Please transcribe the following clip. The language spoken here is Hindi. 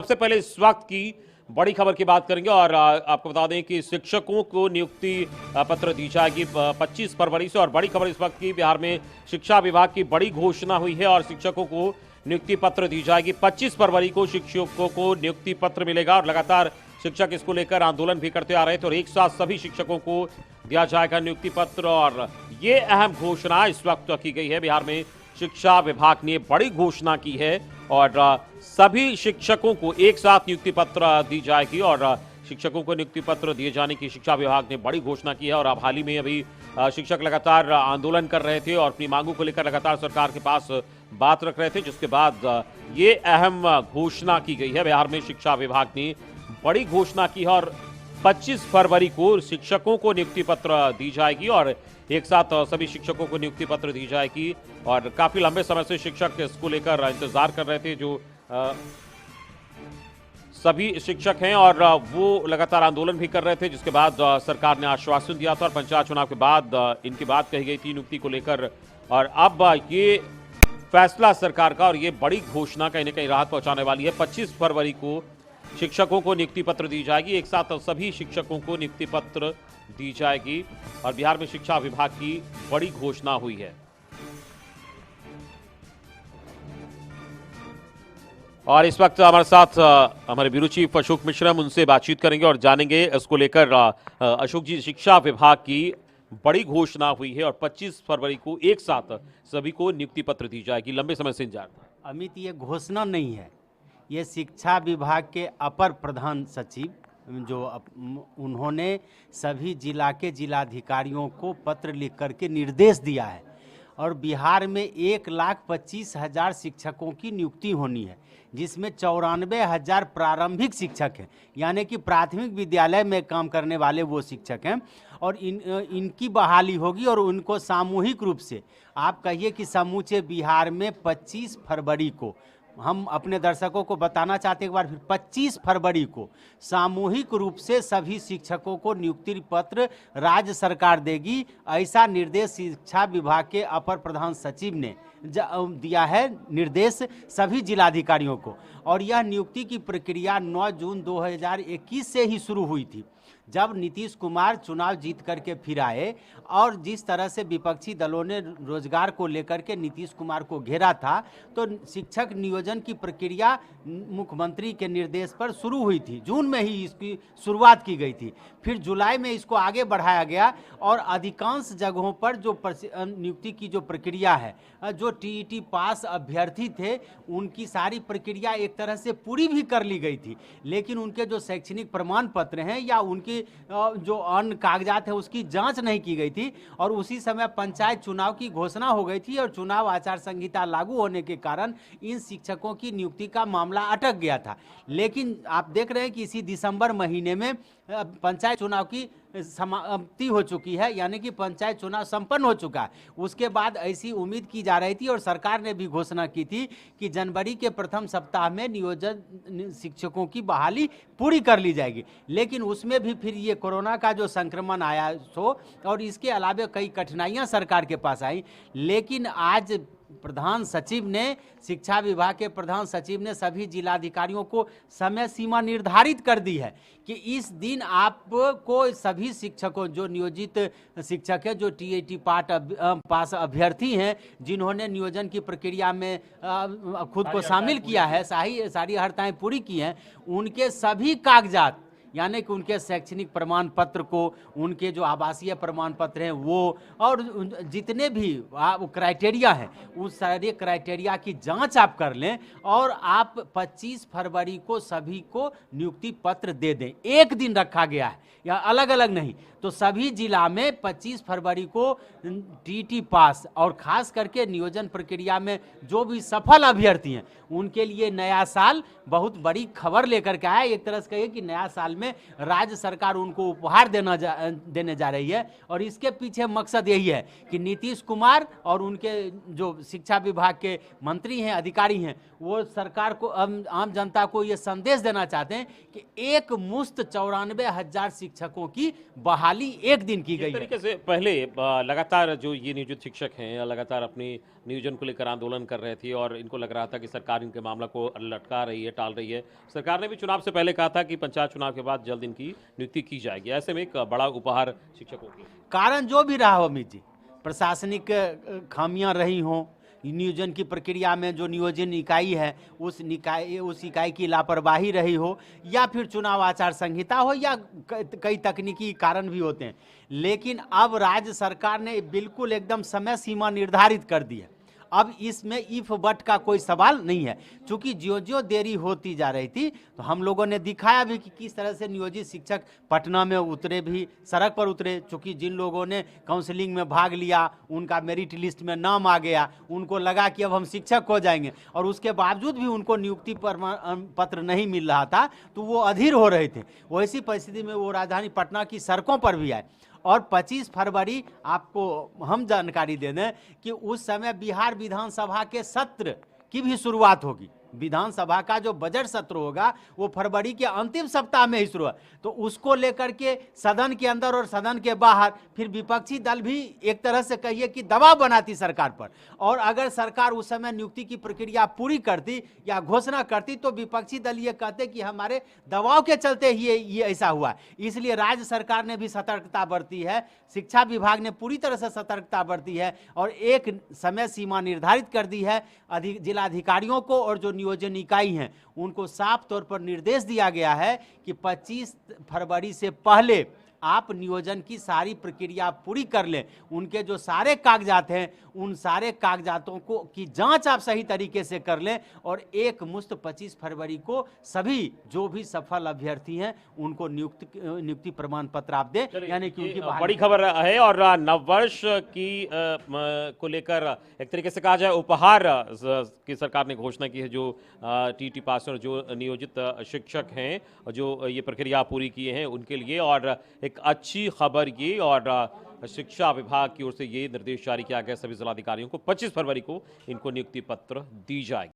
सबसे पहले इस वक्त की बड़ी खबर की बात करेंगे और आपको बता दें कि शिक्षकों को नियुक्ति पत्र दी जाएगी 25 फरवरी से। और बड़ी खबर इस वक्त की, बिहार में शिक्षा विभाग की बड़ी घोषणा हुई है और शिक्षकों को नियुक्ति पत्र दी जाएगी 25 फरवरी को। शिक्षकों को नियुक्ति पत्र मिलेगा और लगातार शिक्षक इसको लेकर आंदोलन भी करते आ रहे थे और एक साथ सभी शिक्षकों को दिया जाएगा नियुक्ति पत्र। और ये अहम घोषणा इस वक्त की गई है। बिहार में शिक्षा विभाग ने बड़ी घोषणा की है और सभी शिक्षकों को एक साथ नियुक्ति पत्र दी जाएगी। और शिक्षकों को नियुक्ति पत्र दिए जाने की शिक्षा विभाग ने बड़ी घोषणा की है। और अब हाल ही में अभी शिक्षक लगातार आंदोलन कर रहे थे और अपनी मांगों को लेकर लगातार सरकार के पास बात रख रहे थे, जिसके बाद ये अहम घोषणा की गई है। बिहार में शिक्षा विभाग ने बड़ी घोषणा की है और 25 फरवरी को शिक्षकों को नियुक्ति पत्र दी जाएगी और एक साथ सभी शिक्षकों को नियुक्ति पत्र दी जाएगी। और काफी लंबे समय से शिक्षक इसको लेकर इंतजार कर रहे थे, जो सभी शिक्षक हैं और वो लगातार आंदोलन भी कर रहे थे, जिसके बाद सरकार ने आश्वासन दिया था और पंचायत चुनाव के बाद इनकी बात कही गई थी नियुक्ति को लेकर। और अब ये फैसला सरकार का और ये बड़ी घोषणा कहीं ना कहीं राहत पहुंचाने वाली है। 25 फरवरी को शिक्षकों को नियुक्ति पत्र दी जाएगी, एक साथ सभी शिक्षकों को नियुक्ति पत्र दी जाएगी और बिहार में शिक्षा विभाग की बड़ी घोषणा हुई है। और इस वक्त हमारे साथ हमारे ब्यूरो चीफ अशोक मिश्रा, हम उनसे बातचीत करेंगे और जानेंगे इसको लेकर। अशोक जी, शिक्षा विभाग की बड़ी घोषणा हुई है और 25 फरवरी को एक साथ सभी को नियुक्ति पत्र दी जाएगी, लंबे समय से इंतजार था। अमित, ये घोषणा नहीं है, ये शिक्षा विभाग के अपर प्रधान सचिव जो उन्होंने सभी जिला के जिलाधिकारियों को पत्र लिख करके निर्देश दिया है। और बिहार में 1,25,000 शिक्षकों की नियुक्ति होनी है, जिसमें 94,000 प्रारंभिक शिक्षक हैं, यानी कि प्राथमिक विद्यालय में काम करने वाले वो शिक्षक हैं। और इनकी बहाली होगी और उनको सामूहिक रूप से, आप कहिए कि समूचे बिहार में 25 फरवरी को, हम अपने दर्शकों को बताना चाहते हैं एक बार फिर, 25 फरवरी को सामूहिक रूप से सभी शिक्षकों को नियुक्ति पत्र राज्य सरकार देगी। ऐसा निर्देश शिक्षा विभाग के अपर प्रधान सचिव ने दिया है, निर्देश सभी जिलाधिकारियों को। और यह नियुक्ति की प्रक्रिया 9 जून 2021 से ही शुरू हुई थी, जब नीतीश कुमार चुनाव जीत करके फिर आए और जिस तरह से विपक्षी दलों ने रोजगार को लेकर के नीतीश कुमार को घेरा था, तो शिक्षक नियोजन की प्रक्रिया मुख्यमंत्री के निर्देश पर शुरू हुई थी। जून में ही इसकी शुरुआत की गई थी, फिर जुलाई में इसको आगे बढ़ाया गया और अधिकांश जगहों पर जो नियुक्ति की जो प्रक्रिया है, जो टीईटी पास अभ्यर्थी थे उनकी सारी प्रक्रिया एक तरह से पूरी भी कर ली गई थी, लेकिन उनके जो शैक्षणिक प्रमाण पत्र हैं या उनके जो अन्य कागजात है उसकी जांच नहीं की गई थी। और उसी समय पंचायत चुनाव की घोषणा हो गई थी और चुनाव आचार संहिता लागू होने के कारण इन शिक्षकों की नियुक्ति का मामला अटक गया था। लेकिन आप देख रहे हैं कि इसी दिसंबर महीने में पंचायत चुनाव की समाप्ति हो चुकी है, यानी कि पंचायत चुनाव संपन्न हो चुका है। उसके बाद ऐसी उम्मीद की जा रही थी और सरकार ने भी घोषणा की थी कि जनवरी के प्रथम सप्ताह में नियोजन शिक्षकों की बहाली पूरी कर ली जाएगी। लेकिन उसमें भी फिर ये कोरोना का जो संक्रमण आया सो, और इसके अलावा कई कठिनाइयां सरकार के पास आई। लेकिन आज प्रधान सचिव ने, शिक्षा विभाग के प्रधान सचिव ने सभी जिलाधिकारियों को समय सीमा निर्धारित कर दी है कि इस दिन आपको सभी शिक्षकों, जो नियोजित शिक्षक है, जो टीईटी पास अभ्यर्थी हैं, जिन्होंने नियोजन की प्रक्रिया में खुद को शामिल किया है, सारी हरताएं पूरी की हैं, उनके सभी कागजात, यानी कि उनके शैक्षणिक प्रमाण पत्र को, उनके जो आवासीय प्रमाण पत्र हैं वो, और जितने भी क्राइटेरिया हैं उस सारे क्राइटेरिया की जांच आप कर लें और आप 25 फरवरी को सभी को नियुक्ति पत्र दे दें। एक दिन रखा गया है, या अलग अलग नहीं, तो सभी जिला में 25 फरवरी को टीटी पास, और खास करके नियोजन प्रक्रिया में जो भी सफल अभ्यर्थी हैं उनके लिए नया साल बहुत बड़ी खबर लेकर के आया। एक तरह से कहिए कि नया साल में राज्य सरकार उनको उपहार देने जा रही है। और इसके पीछे मकसद यही है कि नीतीश कुमार और उनके जो शिक्षा विभाग के मंत्री हैं, अधिकारी हैं, वो सरकार को, आम जनता को ये संदेश देना चाहते हैं कि एक मुश्त 94,000 शिक्षकों की बहाली एक दिन की गई है। तरीके से पहले लगातार जो ये नियोजित शिक्षक हैं लगातार अपने नियोजन को लेकर आंदोलन कर रहे थे और इनको लग रहा था कि सरकार इनके मामला को लटका रही है, टाल रही है। सरकार ने भी चुनाव से पहले कहा था कि पंचायत चुनाव के बाद जल्द इनकी नियुक्ति की जाएगी। ऐसे में एक बड़ा उपहार शिक्षकों की, कारण जो भी रहा हो अमित जी, प्रशासनिक खामियां रही हों, नियोजन की प्रक्रिया में जो नियोजन इकाई है उस इकाई की लापरवाही रही हो, या फिर चुनाव आचार संहिता हो, या कई तकनीकी कारण भी होते हैं, लेकिन अब राज्य सरकार ने बिल्कुल एकदम समय सीमा निर्धारित कर दी है। अब इसमें इफ बट का कोई सवाल नहीं है, क्योंकि ज्यों देरी होती जा रही थी तो हम लोगों ने दिखाया भी कि किस तरह से नियोजित शिक्षक पटना में उतरे, भी सड़क पर उतरे, क्योंकि जिन लोगों ने काउंसलिंग में भाग लिया उनका मेरिट लिस्ट में नाम आ गया, उनको लगा कि अब हम शिक्षक हो जाएंगे, और उसके बावजूद भी उनको नियुक्ति पत्र नहीं मिल रहा था, तो वो अधीर हो रहे थे। वैसी परिस्थिति में वो राजधानी पटना की सड़कों पर भी आए। और 25 फरवरी आपको हम जानकारी दे दें कि उस समय बिहार विधानसभा के सत्र की भी शुरुआत होगी। विधानसभा का जो बजट सत्र होगा वो फरवरी के अंतिम सप्ताह में ही शुरू है, तो उसको लेकर के सदन के अंदर और सदन के बाहर फिर विपक्षी दल भी एक तरह से कहिए कि दबाव बनाती सरकार पर, और अगर सरकार उस समय नियुक्ति की प्रक्रिया पूरी करती या घोषणा करती तो विपक्षी दल ये कहते कि हमारे दबाव के चलते ही ये ऐसा हुआ। इसलिए राज्य सरकार ने भी सतर्कता बरती है, शिक्षा विभाग ने पूरी तरह से सतर्कता बरती है और एक समय सीमा निर्धारित कर दी है। जिलाधिकारियों को और जो नियोजन इकाई हैं उनको साफ तौर पर निर्देश दिया गया है कि 25 फरवरी से पहले आप नियोजन की सारी प्रक्रिया पूरी कर लें। उनके जो सारे कागजात हैं उन सारे कागजातों को की जांच आप सही तरीके से कर लें, और एक मुश्त 25 फरवरी को सभी जो भी सफल अभ्यर्थी हैं उनको नियुक्ति प्रमाण पत्र आप दें, यानी कि उनकी बड़ी खबर है। और नववर्ष की को लेकर एक तरीके से कहा जाए उपहार की सरकार ने घोषणा की है। जो टीटी पास और जो नियोजित शिक्षक हैं जो ये प्रक्रिया पूरी किए हैं उनके लिए, और एक अच्छी खबर ये, और शिक्षा विभाग की ओर से ये निर्देश जारी किया गया सभी जिलाधिकारियों को 25 फरवरी को इनको नियुक्ति पत्र दी जाएगी।